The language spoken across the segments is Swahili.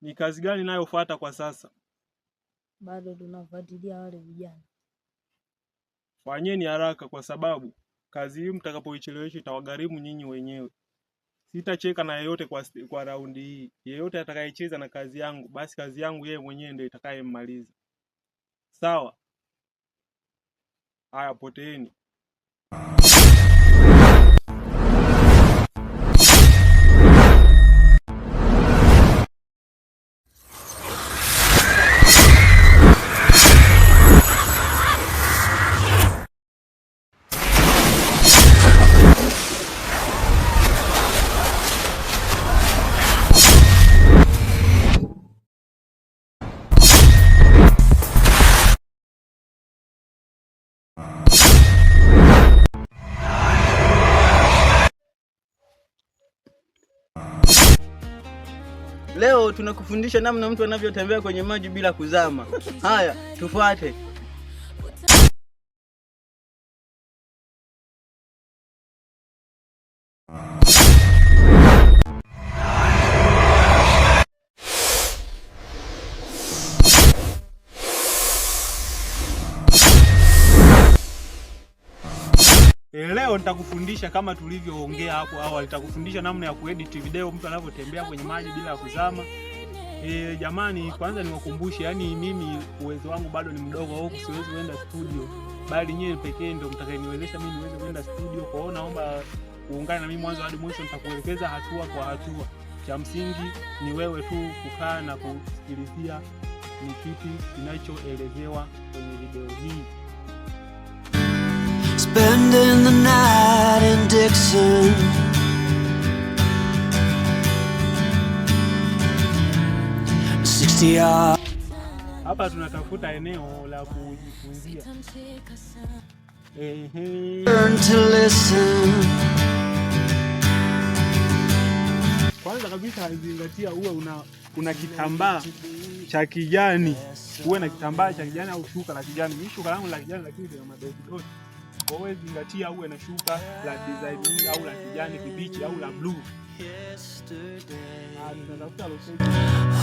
Ni kazi gani inayofuata kwa sasa? Bado tunafuatilia wale vijana. Fanyeni haraka kwa sababu kazi hii mtakapoichelewesha itawagharimu nyinyi wenyewe. Sitacheka na yeyote kwa raundi hii. Yeyote atakayecheza na kazi yangu, basi kazi yangu yeye mwenyewe ndio itakayemmaliza. Sawa? Haya, poteeni. Leo tunakufundisha namna mtu anavyotembea kwenye maji bila kuzama. Haya, tufuate. Leo nitakufundisha kama tulivyoongea hapo awali, nitakufundisha namna ya kuedit video mtu anavyotembea kwenye maji bila kuzama. Jamani, kwanza niwakumbushe, yani mimi uwezo wangu bado ni mdogo, au siwezi kwenda studio, bali nyinyi pekee ndio mtakayeniwezesha mimi niweze kwenda studio. Kwa hiyo naomba uungane na mimi mwanzo hadi mwisho, nitakuelekeza hatua kwa hatua. Cha msingi ni wewe tu kukaa na kusikilizia ni kipi kinachoelezewa kwenye video hii. Spending the night in Dixon, hapa tunatafuta eneo la kujifunzia. Learn to listen. Kwanza kabisa zingatia uwe una kitambaa cha kijani. Uwe na kitambaa cha kijani au shuka la kijani. Mimi shuka langu la kijani lakini lina madoido. Kwa hiyo zingatia uwe na shuka la design au la kijani kibichi au la blue.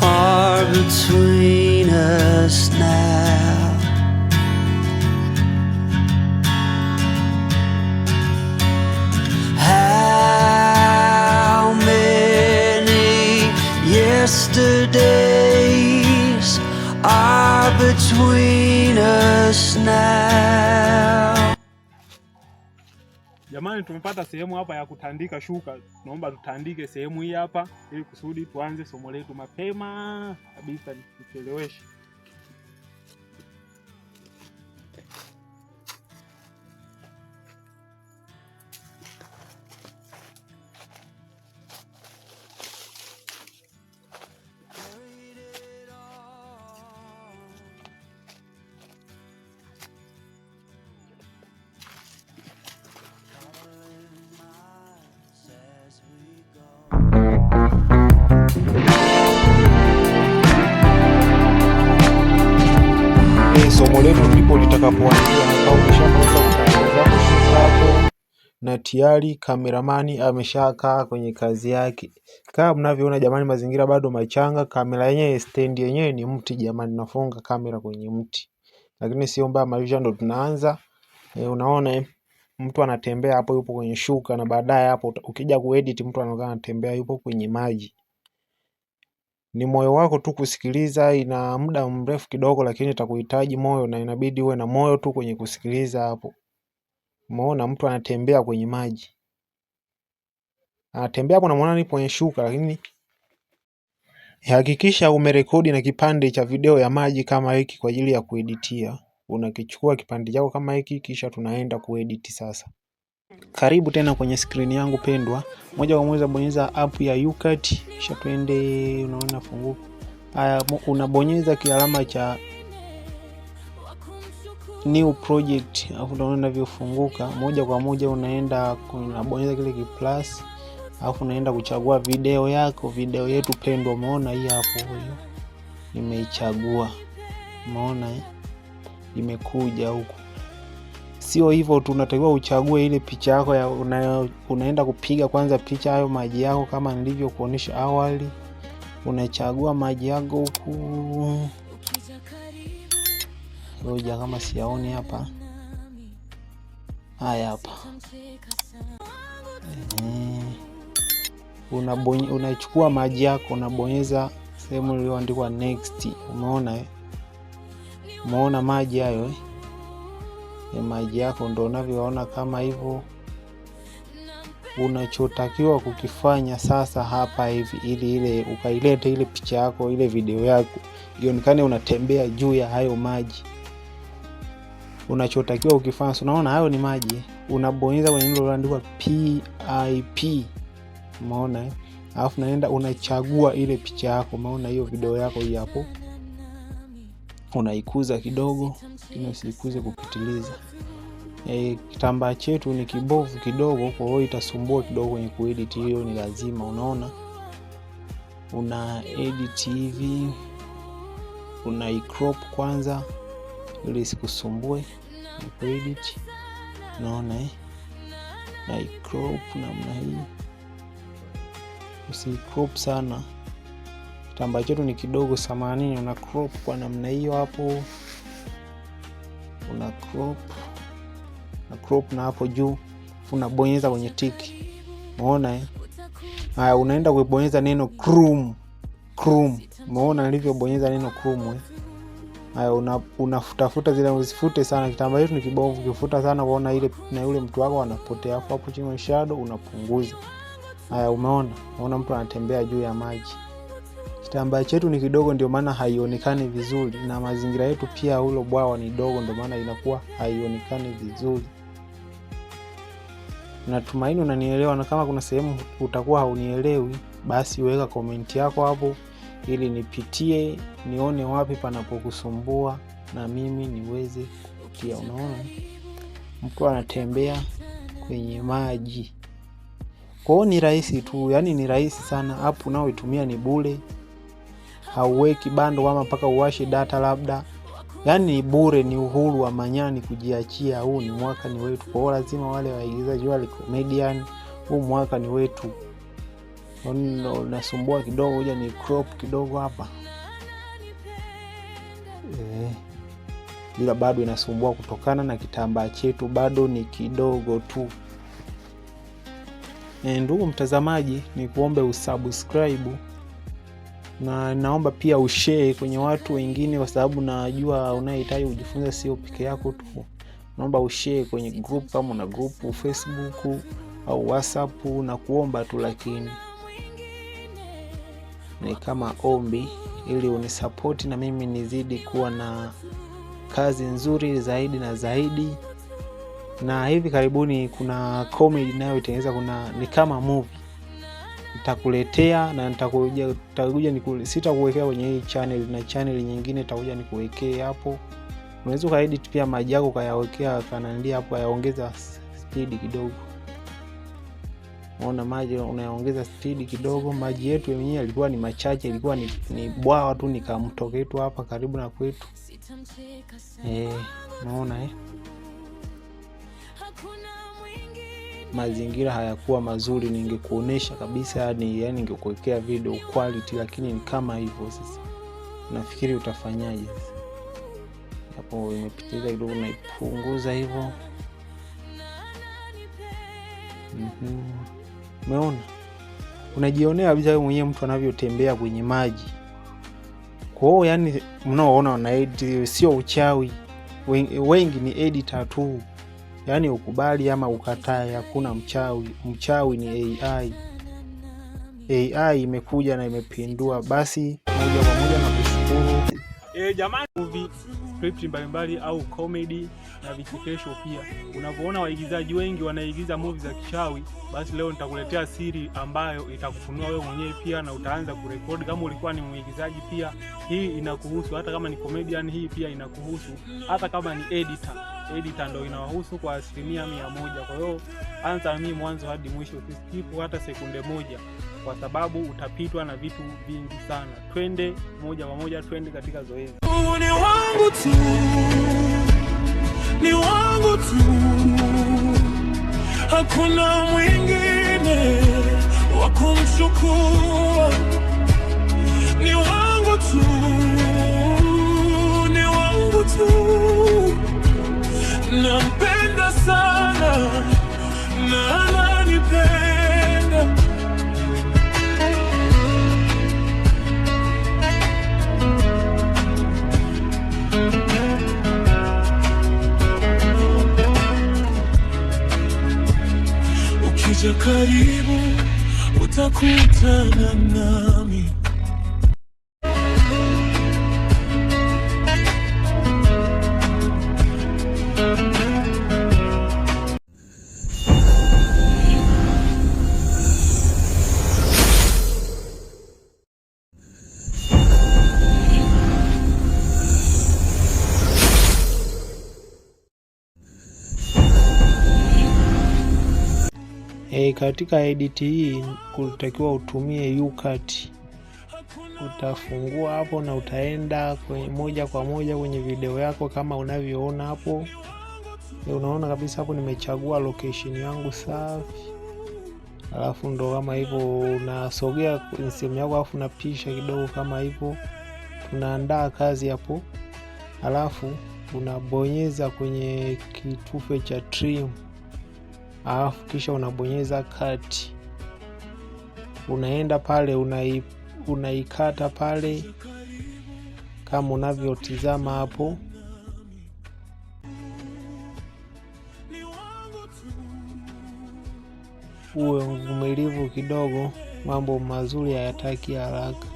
Far between us now. How many yesterdays are between us now? Jamani, tumepata sehemu hapa ya kutandika shuka. Naomba tutandike sehemu hii hapa ili kusudi tuanze somo letu mapema kabisa, nisicheleweshe. Somo letu ndipo litakapoanzia. Hapa umeshaanza kutangaza hapo na tayari kameramani ameshakaa kwenye kazi yake. Kama mnavyoona jamani, mazingira bado machanga. Kamera yenyewe, stand yenyewe ni mti jamani, nafunga kamera kwenye mti. Lakini sio mbaya, maisha ndo tunaanza. Unaona mtu anatembea hapo, yupo kwenye shuka, na baadaye hapo ukija kuedit mtu anaonekana anatembea yupo kwenye maji. Ni moyo wako tu kusikiliza, ina muda mrefu kidogo lakini itakuhitaji moyo, na inabidi uwe na moyo tu kwenye kusikiliza hapo. Umeona mtu anatembea kwenye maji. Anatembea hapo, namuona nipo kwenye shuka, lakini hakikisha umerekodi na kipande cha video ya maji kama hiki kwa ajili ya kueditia. Unakichukua kipande chako kama hiki, kisha tunaenda kuedit sasa. Karibu tena kwenye screen yangu pendwa. Moja kwa moja bonyeza app ya UCut, kisha twende, unaona funguka. Haya, unabonyeza kialama cha new project, alafu unaona inavyofunguka. Moja kwa moja unaenda unabonyeza kile plus, alafu unaenda kuchagua video yako, video yetu pendwa. Umeona hii hapo, hiyo nimeichagua. Umeona imekuja huko. Sio hivyo tu, unatakiwa uchague ile picha yako ya unaenda kupiga kwanza picha hayo maji yako kama nilivyokuonesha awali. unachagua maji yako huku. Ngoja kama siyaoni hapa. Haya hapa. Unachukua maji yako, unabonyeza sehemu iliyoandikwa next. Umeona Umeona maji hayo maji yako ndio unavyoona kama hivyo. Unachotakiwa kukifanya sasa hapa hivi, ili ile ukailete ile picha yako, ile video yako ionekane unatembea juu ya hayo maji. Unachotakiwa ukifanya, unaona hayo ni maji, unabonyeza kwenye ile iliyoandikwa PIP. Umeona alafu naenda unachagua ile picha yako. Umeona hiyo video yako hii hapo, unaikuza kidogo, usikuze kupitiliza. Kitambaa chetu ni kibovu kidogo, kwa hiyo itasumbua kidogo kwenye kuedit. Hiyo ni lazima. Unaona una edit hivi, una crop kwanza ili isikusumbue kuedit. Unaona na crop namna hii, crop sana. Kitambaa chetu ni kidogo 80, una crop kwa namna hiyo hapo. Una crop na hapo juu unabonyeza kwenye tiki. Umeona haya, unaenda kubonyeza neno chrome. Umeona nilivyobonyeza neno chrome haya, unafutafuta zile, usifute sana. Kitambaa chetu ni kibovu, kifuta sana unaona ile na yule mtu wako anapotea. Hapo chini shadow unapunguza. Haya, umeona mtu anatembea juu ya maji. Kitambaa chetu ni kidogo, ndio maana haionekani vizuri, na mazingira yetu pia ulo bwawa ni dogo, ndio maana inakuwa haionekani vizuri. Natumaini unanielewa, na kama kuna sehemu utakuwa haunielewi, basi weka comment yako hapo ili nipitie nione wapi panapokusumbua na mimi niweze kukutia. Unaona mtu anatembea kwenye maji. Kwa hiyo ni rahisi tu, yani ni rahisi sana. App unaoitumia ni bure, hauweki bando ama mpaka uwashe data labda. Yani ni bure, ni uhuru wa manyani kujiachia. Huu ni mwaka ni wetu, kwa hiyo lazima wale waigizaji wale comedian, huu mwaka ni wetu. Nasumbua kidogo, hoja ni crop kidogo hapa. Ila bado inasumbua kutokana na kitambaa chetu bado ni kidogo tu. Ndugu mtazamaji, ni kuombe usubscribe na naomba pia ushare kwenye watu wengine, kwa sababu najua unahitaji kujifunza sio peke yako tu. Naomba ushare kwenye group, kama una group Facebook au WhatsApp, na kuomba tu, lakini ni kama ombi ili unisupport na mimi nizidi kuwa na kazi nzuri zaidi na zaidi. Na hivi karibuni kuna comedy nayo itengeneza, ni kama movie nitakuletea, na nitakuja sitakuwekea kwenye hii channel, na channel nyingine nitakuja nikuwekee hapo. Unaweza kaedit pia maji yako kayawekea kanandia hapo, yaongeza speed kidogo. Unaona maji unaongeza speed kidogo. Maji yetu yenyewe yalikuwa ni machache, ilikuwa ni bwawa tu, nikamto ketu hapa karibu na kwetu. Unaona mazingira hayakuwa mazuri, ningekuonesha kabisa, yani ningekuwekea video quality, lakini ni kama hivyo. Sasa nafikiri utafanyaje sasa? Hapo imepitiza kidogo, naipunguza hivyo. Umeona? Unajionea kabisa wewe mwenyewe mtu anavyotembea kwenye maji. Kwa hiyo yani mnaoona wana edit sio uchawi. Wengi ni editor tu. Yani ukubali ama ukatae, hakuna mchawi. Mchawi ni AI. AI imekuja na imepindua. Basi moja kwa moja na kushukuru. Jamani, movie script mbalimbali au comedy na vichekesho pia. Unapoona waigizaji wengi wanaigiza movie za kichawi, basi leo nitakuletea siri ambayo itakufunua wewe mwenyewe pia, na utaanza kurekodi. Kama ulikuwa ni mwigizaji pia, hii inakuhusu. Hata kama ni comedian, hii pia inakuhusu. Hata kama ni editor ndio inawahusu kwa 100%. Kwa hiyo anza mimi mwanzo hadi mwisho, usiskip hata sekunde moja, kwa sababu utapitwa na vitu vingi sana. Twende moja kwa moja, twende katika zoezi. Ni wangu tu, ni wangu tu, hakuna mwingine wa kumchukua. tu, ni wangu tu. Nampenda sana na ananipenda. Ukija karibu utakutana nami. Katika edit hii kulitakiwa utumie UCut. Utafungua hapo na utaenda moja kwa moja kwenye video yako kama unavyoona hapo. Unaona kabisa hapo nimechagua location yangu safi. Alafu ndo kama hivyo unasogea kwenye sehemu yako, alafu unapisha kidogo kama hivyo. Tunaandaa kazi hapo. Alafu unabonyeza kwenye kitufe cha trim. Alafu kisha unabonyeza cut. Unaenda pale unaikata pale kama unavyotizama hapo. Uwe mvumilivu kidogo, mambo mazuri hayataki haraka.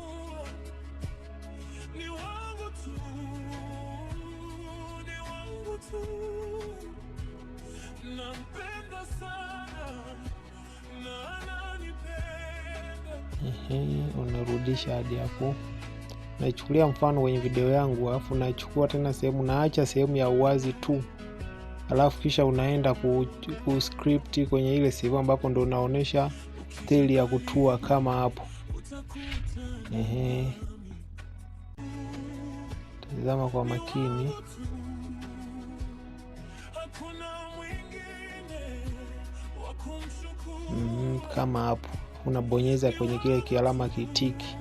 Unarudisha hadi hapo. Naichukulia mfano kwenye video yangu, alafu nachukua tena sehemu, naacha sehemu ya uwazi tu. Alafu kisha unaenda ku script kwenye ile sehemu ambapo ndo unaonesha style ya kutua kama hapo. Tazama kwa makini. Kama hapo unabonyeza kwenye kile kialama kitiki.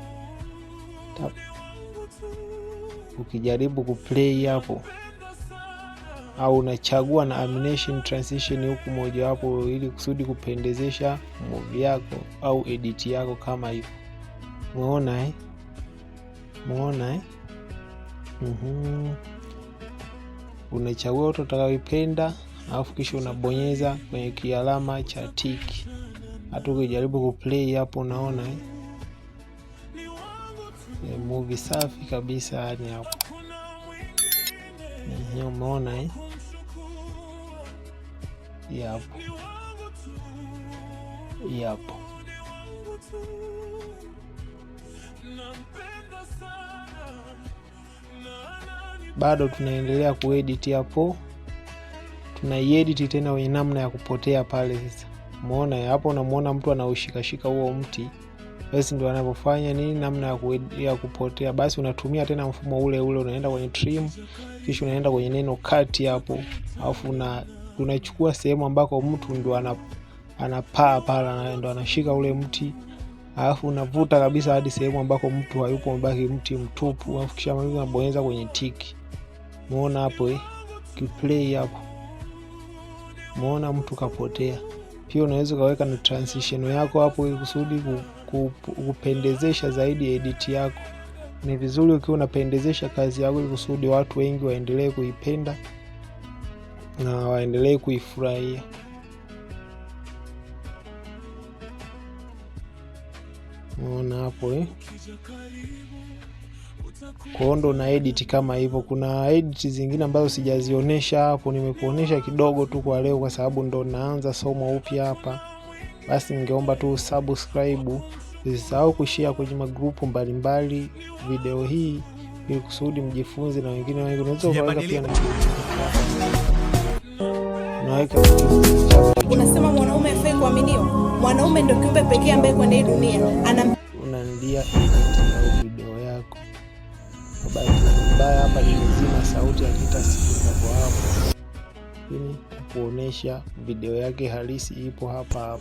Ukijaribu kuplay hapo, au unachagua na animation transition huku moja wapo, ili kusudi kupendezesha movie yako au edit yako kama hivyo. Muona Muona Unachagua utakayoipenda, alafu kisha unabonyeza kwenye kialama cha tiki. Hata ukijaribu kuplay hapo unaona movie safi kabisa yani hapo. Umeona yapo. Bado tunaendelea kuedit hapo. Tunaiedit tena kwenye namna ya kupotea pale sasa. Umeona hapo, unamuona mtu anaushikashika huo mti. Basi ndio anavyofanya nini, namna ya kupotea. Basi unatumia tena mfumo ule unaenda kwenye trim, kisha unaenda kwenye neno cut hapo. Alafu unachukua sehemu ambako mtu ndio anapaa pala, ndio anashika ule mti. Alafu unavuta kabisa hadi sehemu ambako mtu hayupo, mbaki mti mtupu. Alafu kisha unabonyeza kwenye tiki. Umeona hapo kiplay hapo. Umeona mtu kapotea. Pia unaweza kaweka na transition yako hapo ili kusudi kupendezesha zaidi edit yako. Ni vizuri ukiwa unapendezesha kazi yako ili kusudi watu wengi waendelee kuipenda na waendelee kuifurahia. Unaona hapo Kwa ndo na edit kama hivyo. Kuna edit zingine ambazo sijazionyesha hapo, nimekuonesha kidogo tu kwa leo kwa sababu ndo naanza somo upya hapa. Basi ningeomba tu subscribe, usisahau kushare kwenye magrupu mbalimbali video hii ili kusudi mjifunze na wengine wengi. Unaweza kuweka pia na unasema mwanaume afai kuaminiwa. Mwanaume ndio kiumbe pekee ambaye kwenye hii dunia unaandia edit au video yako. Basi mbaya hapa nimezima sauti hakitasikika kwa hapo. Ili kuonesha video yake halisi ipo hapa.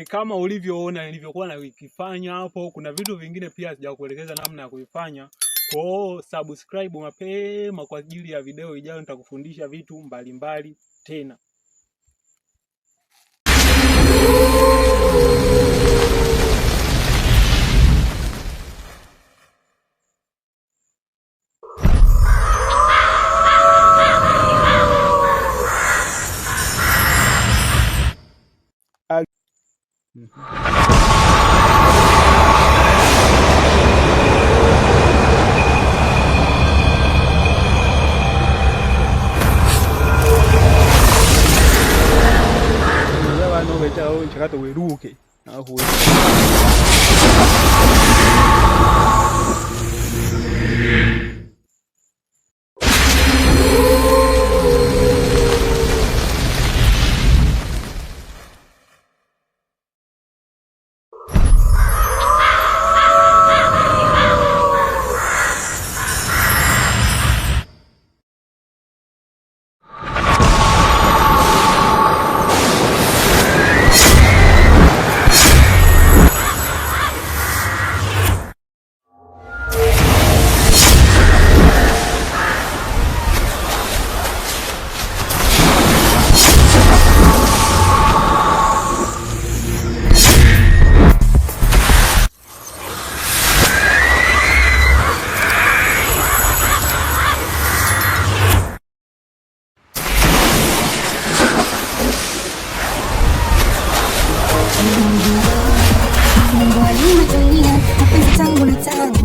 Kama ulivyoona nilivyokuwa nakifanya hapo, kuna vitu vingine pia sijakuelekeza namna ya kuifanya. Kwa hiyo subscribe mapema kwa ajili ya video ijayo, nitakufundisha vitu mbalimbali tena. Nchakato weruke aho Mungu aliumba dunia, mapenzi tangu na tangu